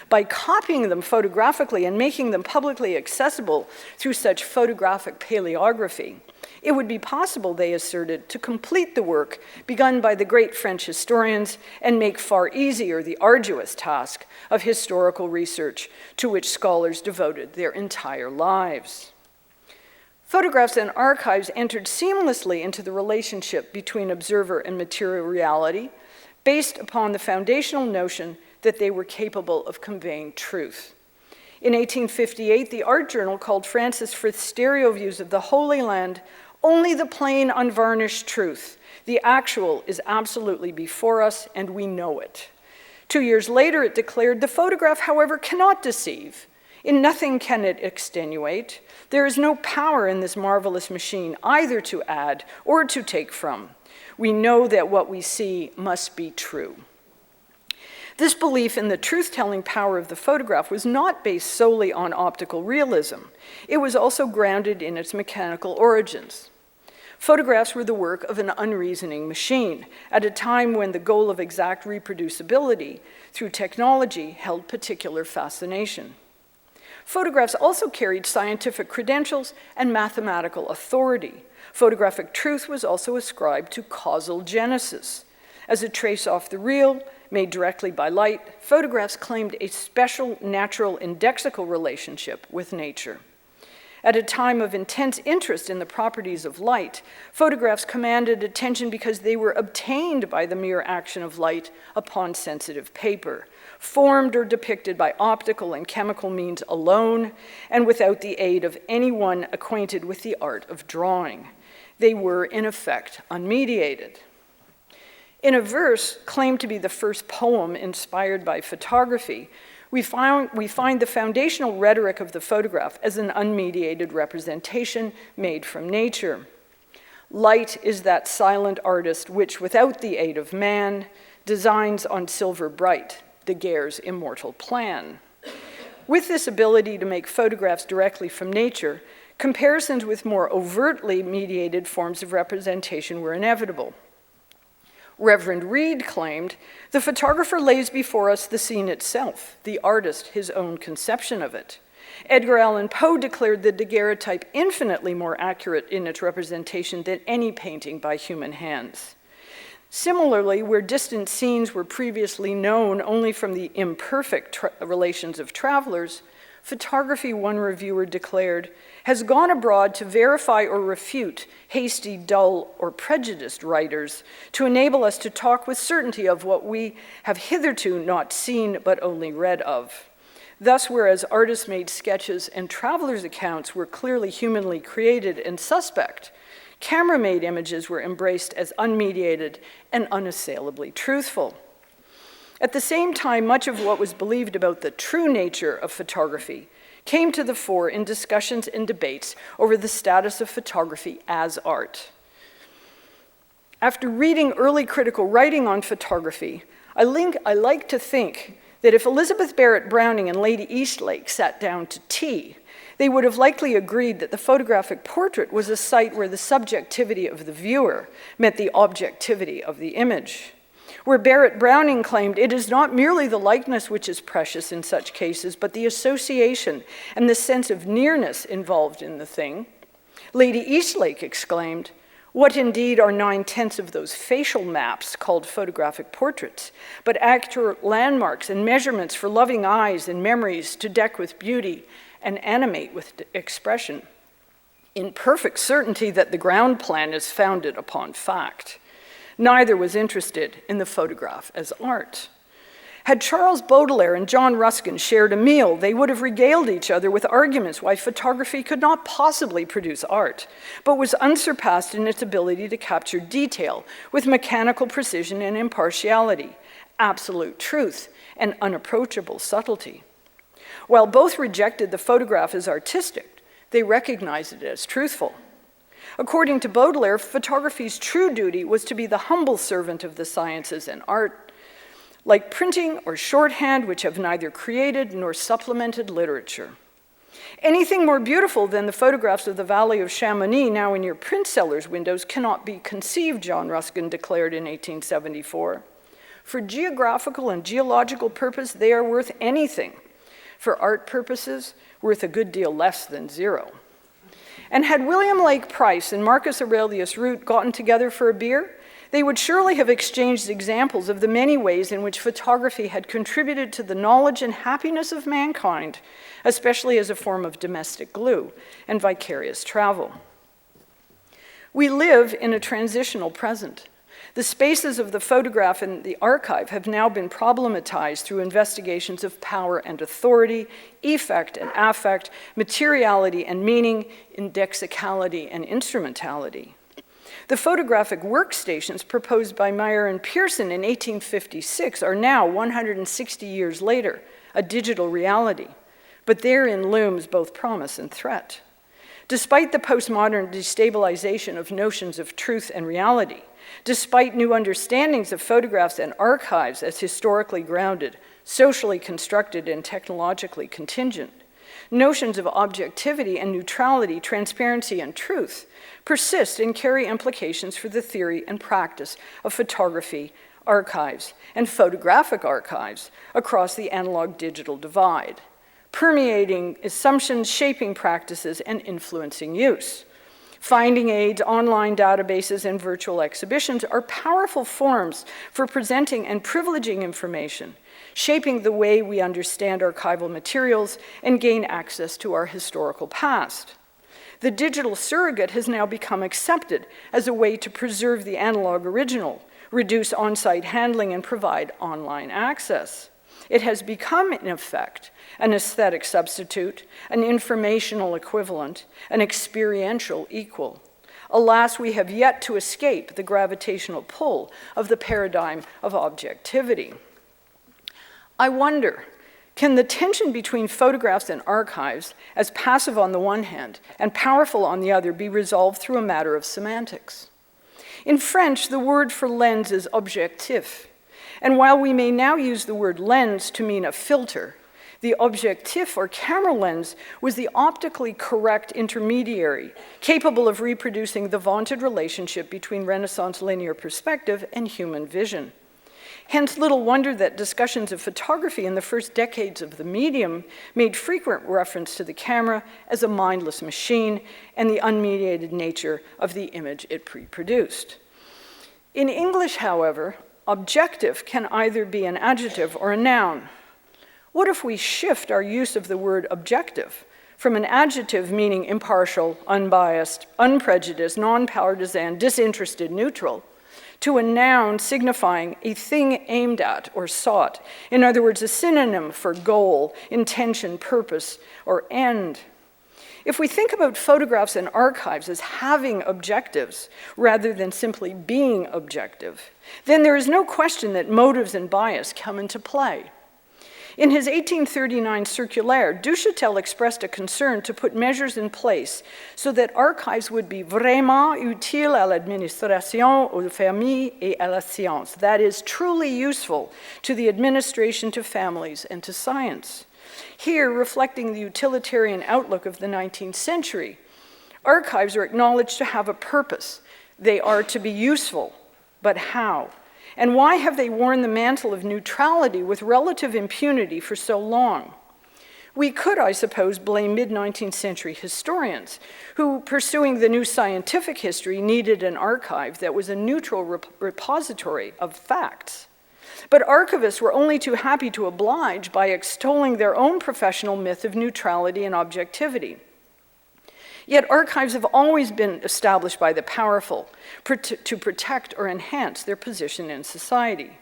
C: By copying them photographically and making them publicly accessible through such photographic paleography, it would be possible, they asserted, to complete the work begun by the great French historians and make far easier the arduous task of historical research to which scholars devoted their entire lives. Photographs and archives entered seamlessly into the relationship between observer and material reality based upon the foundational notion that they were capable of conveying truth. In 1858, the art journal called Francis Frith's stereo views of the Holy Land only the plain, unvarnished truth. The actual is absolutely before us, and we know it. 2 years later, it declared, the photograph, however, cannot deceive. In nothing can it extenuate. There is no power in this marvelous machine either to add or to take from. We know that what we see must be true. This belief in the truth-telling power of the photograph was not based solely on optical realism. It was also grounded in its mechanical origins. Photographs were the work of an unreasoning machine at a time when the goal of exact reproducibility through technology held particular fascination. Photographs also carried scientific credentials and mathematical authority. Photographic truth was also ascribed to causal genesis. As a trace off the real, made directly by light, photographs claimed a special natural indexical relationship with nature. At a time of intense interest in the properties of light, photographs commanded attention because they were obtained by the mere action of light upon sensitive paper, formed or depicted by optical and chemical means alone, and without the aid of anyone acquainted with the art of drawing. They were, in effect, unmediated. In a verse claimed to be the first poem inspired by photography, We find the foundational rhetoric of the photograph as an unmediated representation made from nature. Light is that silent artist which, without the aid of man, designs on silver bright Daguerre's immortal plan. With this ability to make photographs directly from nature, comparisons with more overtly mediated forms of representation were inevitable. Reverend Reed claimed, the photographer lays before us the scene itself, the artist his own conception of it. Edgar Allan Poe declared the daguerreotype infinitely more accurate in its representation than any painting by human hands. Similarly, where distant scenes were previously known only from the imperfect relations of travelers, photography, one reviewer declared, has gone abroad to verify or refute hasty, dull, or prejudiced writers to enable us to talk with certainty of what we have hitherto not seen but only read of. Thus, whereas artist-made sketches and travelers' accounts were clearly humanly created and suspect, camera-made images were embraced as unmediated and unassailably truthful. At the same time, much of what was believed about the true nature of photography came to the fore in discussions and debates over the status of photography as art. After reading early critical writing on photography, I like to think that if Elizabeth Barrett Browning and Lady Eastlake sat down to tea, they would have likely agreed that the photographic portrait was a site where the subjectivity of the viewer met the objectivity of the image. Where Barrett Browning claimed it is not merely the likeness which is precious in such cases, but the association and the sense of nearness involved in the thing, Lady Eastlake exclaimed, what indeed are 9/10 of those facial maps called photographic portraits, but accurate landmarks and measurements for loving eyes and memories to deck with beauty and animate with expression, in perfect certainty that the ground plan is founded upon fact. Neither was interested in the photograph as art. Had Charles Baudelaire and John Ruskin shared a meal, they would have regaled each other with arguments why photography could not possibly produce art, but was unsurpassed in its ability to capture detail with mechanical precision and impartiality, absolute truth, and unapproachable subtlety. While both rejected the photograph as artistic, they recognized it as truthful. According to Baudelaire, photography's true duty was to be the humble servant of the sciences and art, like printing or shorthand, which have neither created nor supplemented literature. Anything more beautiful than the photographs of the Valley of Chamonix now in your print sellers' windows cannot be conceived, John Ruskin declared in 1874. For geographical and geological purpose, they are worth anything. For art purposes, worth a good deal less than zero. And had William Lake Price and Marcus Aurelius Root gotten together for a beer, they would surely have exchanged examples of the many ways in which photography had contributed to the knowledge and happiness of mankind, especially as a form of domestic glue and vicarious travel. We live in a transitional present. The spaces of the photograph and the archive have now been problematized through investigations of power and authority, effect and affect, materiality and meaning, indexicality and instrumentality. The photographic workstations proposed by Meyer and Pearson in 1856 are now, 160 years later, a digital reality, but therein looms both promise and threat. Despite the postmodern destabilization of notions of truth and reality, despite new understandings of photographs and archives as historically grounded, socially constructed, and technologically contingent, notions of objectivity and neutrality, transparency and truth persist and carry implications for the theory and practice of photography, archives, and photographic archives across the analog-digital divide, permeating assumptions, shaping practices, and influencing use. Finding aids, online databases, and virtual exhibitions are powerful forms for presenting and privileging information, shaping the way we understand archival materials and gain access to our historical past. The digital surrogate has now become accepted as a way to preserve the analog original, reduce on-site handling, and provide online access. It has become, in effect, an aesthetic substitute, an informational equivalent, an experiential equal. Alas, we have yet to escape the gravitational pull of the paradigm of objectivity. I wonder, Can the tension between photographs and archives, as passive on the one hand and powerful on the other, be resolved through a matter of semantics? In French, the word for lens is objectif. And while we may now use the word lens to mean a filter, the objectif, or camera lens, was the optically correct intermediary, capable of reproducing the vaunted relationship between Renaissance linear perspective and human vision. Hence, little wonder that discussions of photography in the first decades of the medium made frequent reference to the camera as a mindless machine and the unmediated nature of the image it reproduced. In English, however, objective can either be an adjective or a noun. What if we shift our use of the word objective from an adjective meaning impartial, unbiased, unprejudiced, non-partisan, disinterested, neutral, to a noun signifying a thing aimed at or sought? In other words, a synonym for goal, intention, purpose, or end. If we think about photographs and archives as having objectives rather than simply being objective, then there is no question that motives and bias come into play. In his 1839 circulaire, Duchatel expressed a concern to put measures in place so that archives would be vraiment utiles à l'administration, aux familles et à la science. That is, truly useful to the administration, to families, and to science. Here, reflecting the utilitarian outlook of the 19th century, archives are acknowledged to have a purpose. They are to be useful, but how? And why have they worn the mantle of neutrality with relative impunity for so long? We could, I suppose, blame mid-19th century historians who, pursuing the new scientific history, needed an archive that was a neutral repository of facts. But archivists were only too happy to oblige by extolling their own professional myth of neutrality and objectivity. Yet archives have always been established by the powerful to protect or enhance their position in society.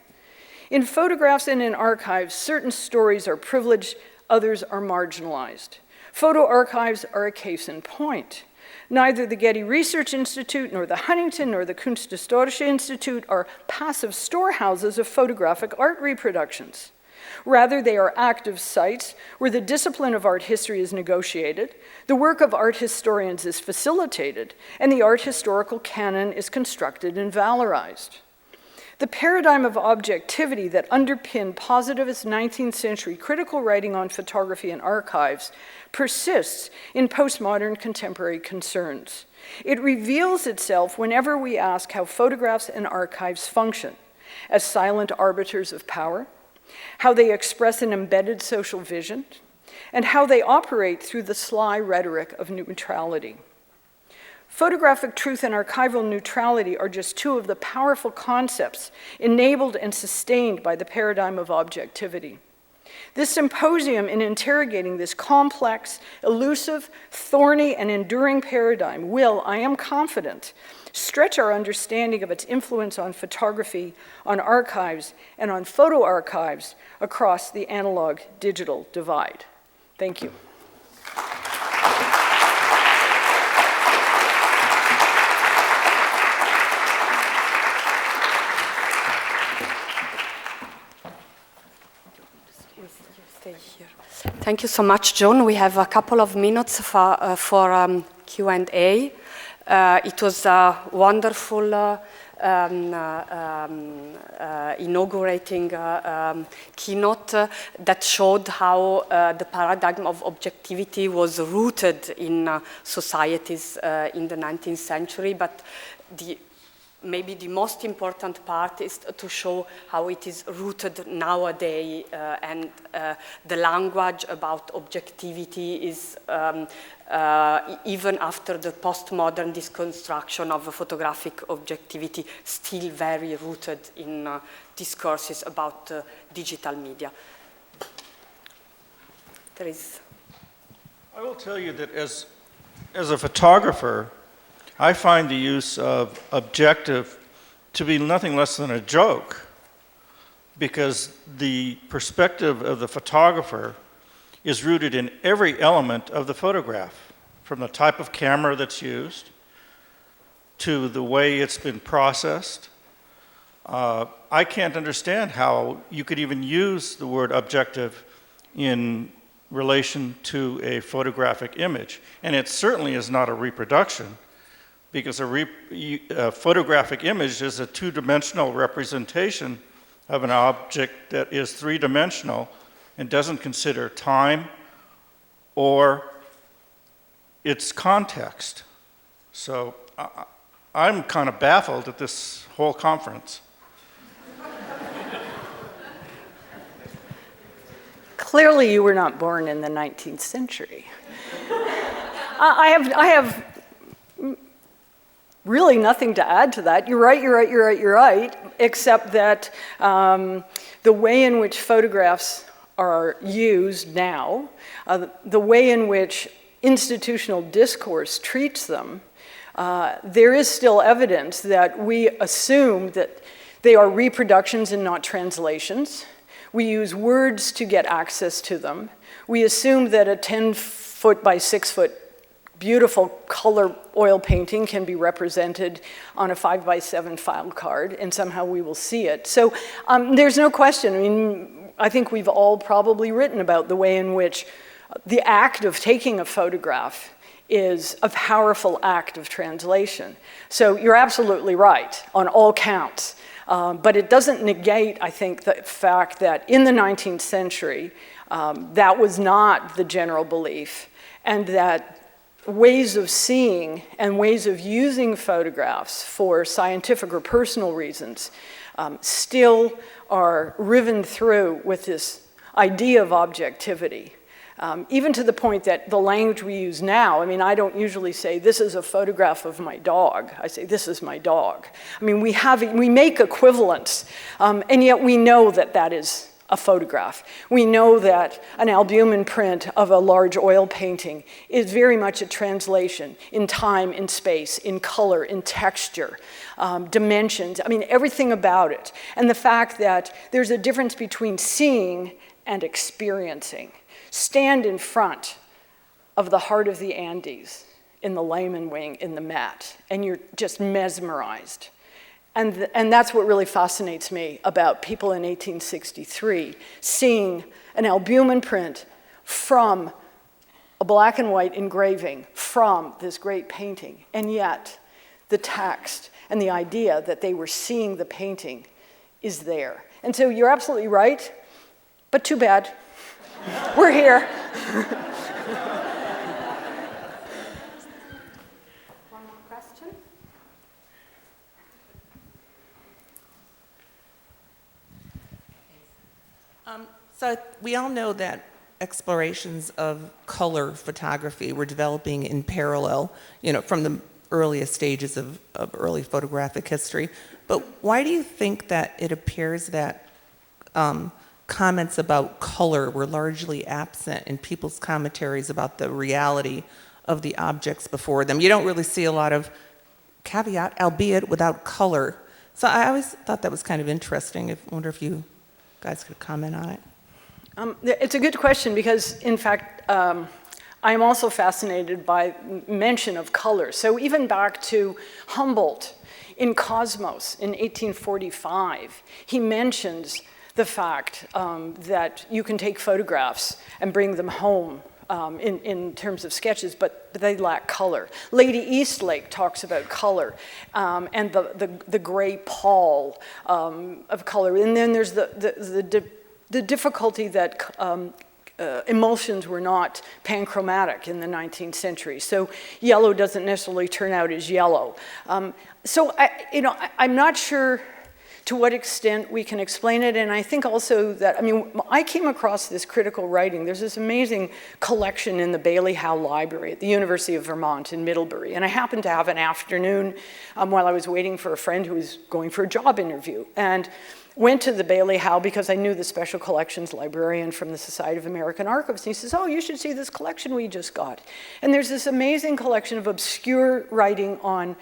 C: In photographs and in archives, certain stories are privileged, others are marginalized. Photo archives are a case in point. Neither the Getty Research Institute, nor the Huntington, nor the Kunsthistorische Institute are passive storehouses of photographic art reproductions. Rather, they are active sites where the discipline of art history is negotiated, the work of art historians is facilitated, and the art historical canon is constructed and valorized. The paradigm of objectivity that underpinned positivist 19th century critical writing on photography and archives persists in postmodern contemporary concerns. It reveals itself whenever we ask how photographs and archives function as silent arbiters of power, how they express an embedded social vision, and how they operate through the sly rhetoric of neutrality. Photographic truth and archival neutrality are just two of the powerful concepts enabled and sustained by the paradigm of objectivity. This symposium, in interrogating this complex, elusive, thorny, and enduring paradigm, will, I am confident, stretch our understanding of its influence on photography, on archives, and on photo archives across the analog-digital divide. Thank you.
B: Thank you so much, Joan. We have a couple of minutes for Q&A. It was a wonderful inaugurating keynote that showed how the paradigm of objectivity was rooted in societies in the 19th century, but maybe the most important part is to show how it is rooted nowadays, and the language about objectivity is even after the postmodern deconstruction of photographic objectivity, still very rooted in discourses about digital media.
D: I will tell you that as a photographer, I find the use of objective to be nothing less than a joke, because the perspective of the photographer is rooted in every element of the photograph, from the type of camera that's used to the way it's been processed. I can't understand how you could even use the word objective in relation to a photographic image. And it certainly is not a reproduction, because a photographic image is a two-dimensional representation of an object that is three-dimensional and doesn't consider time or its context. So I'm kind of baffled at this whole conference.
C: Clearly, you were not born in the 19th century. I have really nothing to add to that. You're right, except that the way in which photographs are used now, the way in which institutional discourse treats them, there is still evidence that we assume that they are reproductions and not translations. We use words to get access to them. We assume that a 10-foot by 6-foot beautiful color oil painting can be represented on a 5x7 file card, and somehow we will see it. So there's no question. I mean, I think we've all probably written about the way in which the act of taking a photograph is a powerful act of translation. So you're absolutely right on all counts. But it doesn't negate, I think, the fact that in the 19th century, that was not the general belief, and that ways of seeing and ways of using photographs for scientific or personal reasons still are riven through with this idea of objectivity. Even to the point that the language we use now, I mean, I don't usually say, this is a photograph of my dog. I say, this is my dog. I mean, we make equivalents, and yet we know that that is a photograph. We know that an albumin print of a large oil painting is very much a translation in time, in space, in color, in texture, dimensions, I mean, everything about it. And the fact that there's a difference between seeing and experiencing. Stand in front of the heart of the Andes in the Lehman wing in the Met, and you're just mesmerized. And that's what really fascinates me about people in 1863 seeing an albumin print from a black and white engraving from this great painting, and yet the text and the idea that they were seeing the painting is there. And so you're absolutely right, but too bad. We're here.
B: One more question?
E: So we all know that explorations of color photography were developing in parallel, you know, from the earliest stages of early photographic history. But why do you think that it appears that comments about color were largely absent in people's commentaries about the reality of the objects before them? You don't really see a lot of caveat, albeit without color. So I always thought that was kind of interesting. I wonder if you guys could comment on it.
C: It's a good question because, in fact, I'm also fascinated by mention of color. So even back to Humboldt in Cosmos in 1845, he mentions the fact that you can take photographs and bring them home in terms of sketches, but they lack color. Lady Eastlake talks about color and the gray pall of color. And then there's the difficulty that emulsions were not panchromatic in the 19th century. So yellow doesn't necessarily turn out as yellow. So I'm not sure to what extent we can explain it. And I think also that, I mean, I came across this critical writing. There's this amazing collection in the Bailey Howe Library at the University of Vermont in Middlebury. And I happened to have an afternoon while I was waiting for a friend who was going for a job interview. And went to the Bailey Howe because I knew the special collections librarian from the Society of American Archives. And he says, oh, you should see this collection we just got. And there's this amazing collection of obscure writing on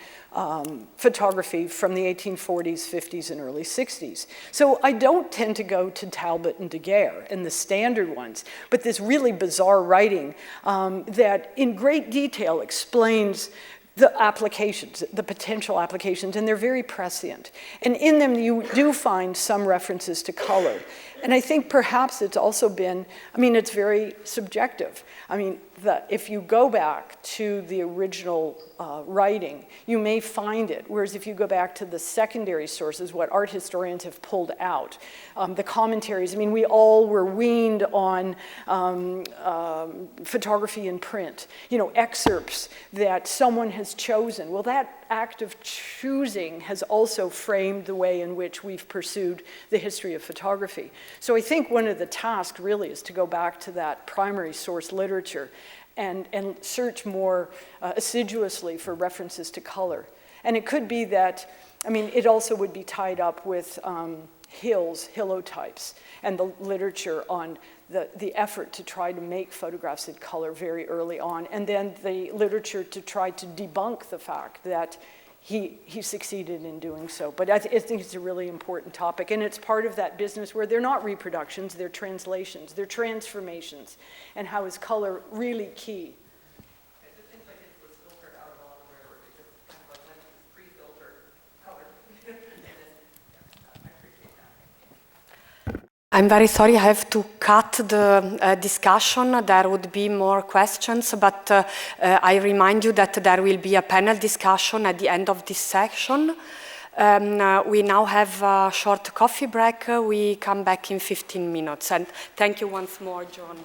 C: photography from the 1840s, 50s, and early 60s. So I don't tend to go to Talbot and Daguerre and the standard ones, but this really bizarre writing that in great detail explains the applications, the potential applications, and they're very prescient. And in them, you do find some references to color. And I think perhaps it's also been, I mean, it's very subjective. I mean, if you go back to the original writing, you may find it, whereas if you go back to the secondary sources, what art historians have pulled out, the commentaries, I mean, we all were weaned on photography in print, you know, excerpts that someone has chosen. Well, that act of choosing has also framed the way in which we've pursued the history of photography. So I think one of the tasks really is to go back to that primary source literature and search more assiduously for references to color. And it could be that, I mean, it also would be tied up with hillotypes, and the literature on the effort to try to make photographs in color very early on, and then the literature to try to debunk the fact that he succeeded in doing so. But I think it's a really important topic, and it's part of that business where they're not reproductions, they're translations, they're transformations, and how is color really key?
E: It seems like it was filtered out of all where it just kind of like went to pre-filtered color. I appreciate that.
B: I'm very sorry, I have to cut the discussion. There would be more questions, but I remind you that there will be a panel discussion at the end of this section. We now have a short coffee break. We come back in 15 minutes. And thank you once more, Joan.